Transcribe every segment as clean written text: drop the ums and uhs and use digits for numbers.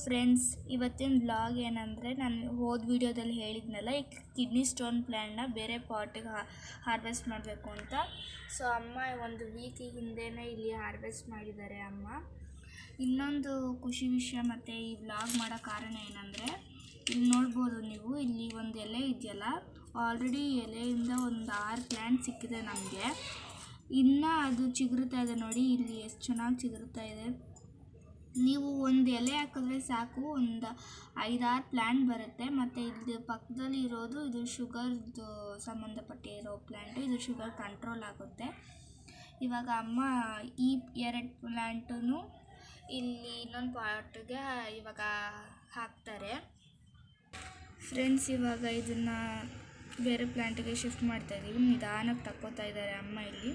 Friends, ಇವತ್ತಿನ vlog ಏನಂದರೆ, ನಾನು ಹೋದ ವೀಡಿಯೋದಲ್ಲಿ ಹೇಳಿದ್ನಲ್ಲ ಈ ಕಿಡ್ನಿ ಸ್ಟೋನ್ ಪ್ಲ್ಯಾಂಟ್ನ ಬೇರೆ ಪಾಟಿಗೆ ಹಾರ್ವೆಸ್ಟ್ ಮಾಡಬೇಕು ಅಂತ. ಸೊ ಅಮ್ಮ ಒಂದು ವೀಕ್ ಹಿಂದೆನೇ ಇಲ್ಲಿ ಹಾರ್ವೆಸ್ಟ್ ಮಾಡಿದ್ದಾರೆ ಅಮ್ಮ. ಇನ್ನೊಂದು ಖುಷಿ ವಿಷಯ ಮತ್ತು ಈ ವ್ಲಾಗ್ ಮಾಡೋ ಕಾರಣ ಏನಂದರೆ, ಇಲ್ಲಿ ನೋಡ್ಬೋದು ನೀವು, ಇಲ್ಲಿ ಒಂದು ಎಲೆ ಇದೆಯಲ್ಲ, ಆಲ್ರೆಡಿ ಎಲೆಯಿಂದ ಒಂದು 6 ಪ್ಲ್ಯಾಂಟ್ ಸಿಕ್ಕಿದೆ ನಮಗೆ. ಇನ್ನು ಅದು ಚಿಗುರುತ್ತಾ ಇದೆ ನೋಡಿ, ಇಲ್ಲಿ ಎಷ್ಟು ಚೆನ್ನಾಗಿ ಚಿಗುರುತ್ತಾ ಇದೆ. ನೀವು ಒಂದು ಎಲೆ ಹಾಕಿದ್ರೆ ಸಾಕು, ಒಂದು 5-6 ಪ್ಲ್ಯಾಂಟ್ ಬರುತ್ತೆ. ಮತ್ತು ಇಲ್ಲಿ ಪಕ್ಕದಲ್ಲಿ ಇರೋದು ಇದು ಶುಗರ್ದು ಸಂಬಂಧಪಟ್ಟಿರೋ ಪ್ಲ್ಯಾಂಟು, ಇದು ಶುಗರ್ ಕಂಟ್ರೋಲ್ ಆಗುತ್ತೆ. ಇವಾಗ ಅಮ್ಮ ಈ 2 ಪ್ಲ್ಯಾಂಟೂ ಇಲ್ಲಿ ಇನ್ನೊಂದು ಪಾಟ್ಗೆ ಇವಾಗ ಹಾಕ್ತಾರೆ. ಫ್ರೆಂಡ್ಸ್, ಇವಾಗ ಇದನ್ನು ಬೇರೆ ಪ್ಲ್ಯಾಂಟಿಗೆ ಶಿಫ್ಟ್ ಮಾಡ್ತಾಯಿದ್ದೀವಿ. ನಿಧಾನಕ್ಕೆ ತಕ್ಕೋತಾ ಇದ್ದಾರೆ ಅಮ್ಮ ಇಲ್ಲಿ.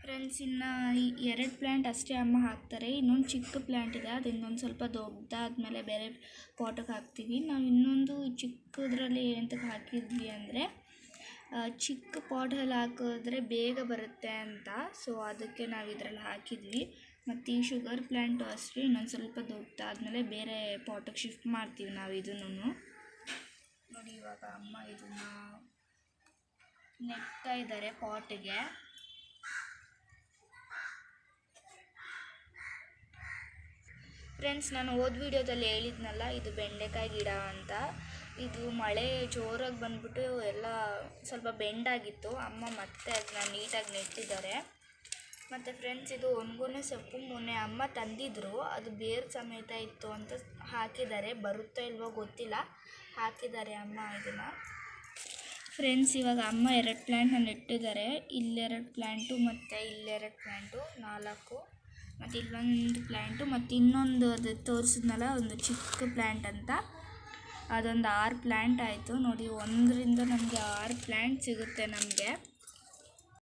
ಫ್ರೆಂಡ್ಸ್, ಇನ್ನು ಈ 2 ಪ್ಲ್ಯಾಂಟ್ ಅಷ್ಟೇ ಅಮ್ಮ ಹಾಕ್ತಾರೆ. ಇನ್ನೊಂದು ಚಿಕ್ಕ ಪ್ಲ್ಯಾಂಟ್ ಇದೆ, ಅದು ಇನ್ನೊಂದು ಸ್ವಲ್ಪ ದೊಡ್ಡದಾದ್ಮೇಲೆ ಬೇರೆ ಪಾಟಿಗೆ ಹಾಕ್ತೀವಿ. ನಾವು ಇನ್ನೊಂದು ಚಿಕ್ಕದ್ರಲ್ಲಿ ಏನಂತಕ್ಕೆ ಹಾಕಿದ್ವಿ ಅಂದರೆ, ಚಿಕ್ಕ ಪಾಟಲ್ಲಿ ಹಾಕಿದ್ರೆ ಬೇಗ ಬರುತ್ತೆ ಅಂತ. ಸೊ ಅದಕ್ಕೆ ನಾವು ಇದರಲ್ಲಿ ಹಾಕಿದ್ವಿ. ಮತ್ತು ಈ ಶುಗರ್ ಪ್ಲ್ಯಾಂಟು ಅಷ್ಟೇ, ಇನ್ನೊಂದು ಸ್ವಲ್ಪ ದೊಡ್ಡದಾದ್ಮೇಲೆ ಬೇರೆ ಪಾಟಿಗೆ ಶಿಫ್ಟ್ ಮಾಡ್ತೀವಿ ನಾವು ಇದನ್ನು. ನೋಡಿ, ಇವಾಗ ಅಮ್ಮ ಇದನ್ನು ನೆಡ್ತಾ ಇದ್ದಾರೆ ಪಾಟಿಗೆ. ಫ್ರೆಂಡ್ಸ್, ನಾನು ಹೋದ ವೀಡಿಯೋದಲ್ಲಿ ಹೇಳಿದ್ನಲ್ಲ, ಇದು ಬೆಂಡೆಕಾಯಿ ಗಿಡ ಅಂತ. ಇದು ಮಳೆ ಜೋರಾಗಿ ಬಂದ್ಬಿಟ್ಟು ಎಲ್ಲ ಸ್ವಲ್ಪ ಬೆಂಡಾಗಿತ್ತು. ಅಮ್ಮ ಮತ್ತೆ ಅದನ್ನ ನೀಟಾಗಿ ನೆಟ್ಟಿದ್ದಾರೆ. ಮತ್ತು ಫ್ರೆಂಡ್ಸ್, ಇದು ಒಣಗುನೆ ಸೊಪ್ಪು ಮೊನ್ನೆ ಅಮ್ಮ ತಂದಿದ್ರು, ಅದು ಬೇರು ಸಮೇತ ಇತ್ತು ಅಂತ ಹಾಕಿದ್ದಾರೆ. ಬರುತ್ತೋ ಇಲ್ವೋ ಗೊತ್ತಿಲ್ಲ, ಹಾಕಿದ್ದಾರೆ ಅಮ್ಮ ಇದನ್ನು. ಫ್ರೆಂಡ್ಸ್, ಇವಾಗ ಅಮ್ಮ 2 ಪ್ಲ್ಯಾಂಟ್ನ ನೆಟ್ಟಿದ್ದಾರೆ. ಇಲ್ಲೆರಡು ಪ್ಲ್ಯಾಂಟು ಮತ್ತು ಇಲ್ಲೆರಡು ಪ್ಲ್ಯಾಂಟು, 4. ಮತ್ತು ಇಲ್ಲೊಂದು ಪ್ಲ್ಯಾಂಟು, ಮತ್ತು ಇನ್ನೊಂದು ಅದು ತೋರಿಸಿದ್ನಲ್ಲ ಒಂದು ಚಿಕ್ಕ ಪ್ಲ್ಯಾಂಟ್ ಅಂತ, ಅದೊಂದು 6 ಪ್ಲ್ಯಾಂಟ್ ಆಯಿತು. ನೋಡಿ, 1ರಿಂದ ನಮಗೆ 6 ಪ್ಲ್ಯಾಂಟ್ ಸಿಗುತ್ತೆ ನಮಗೆ.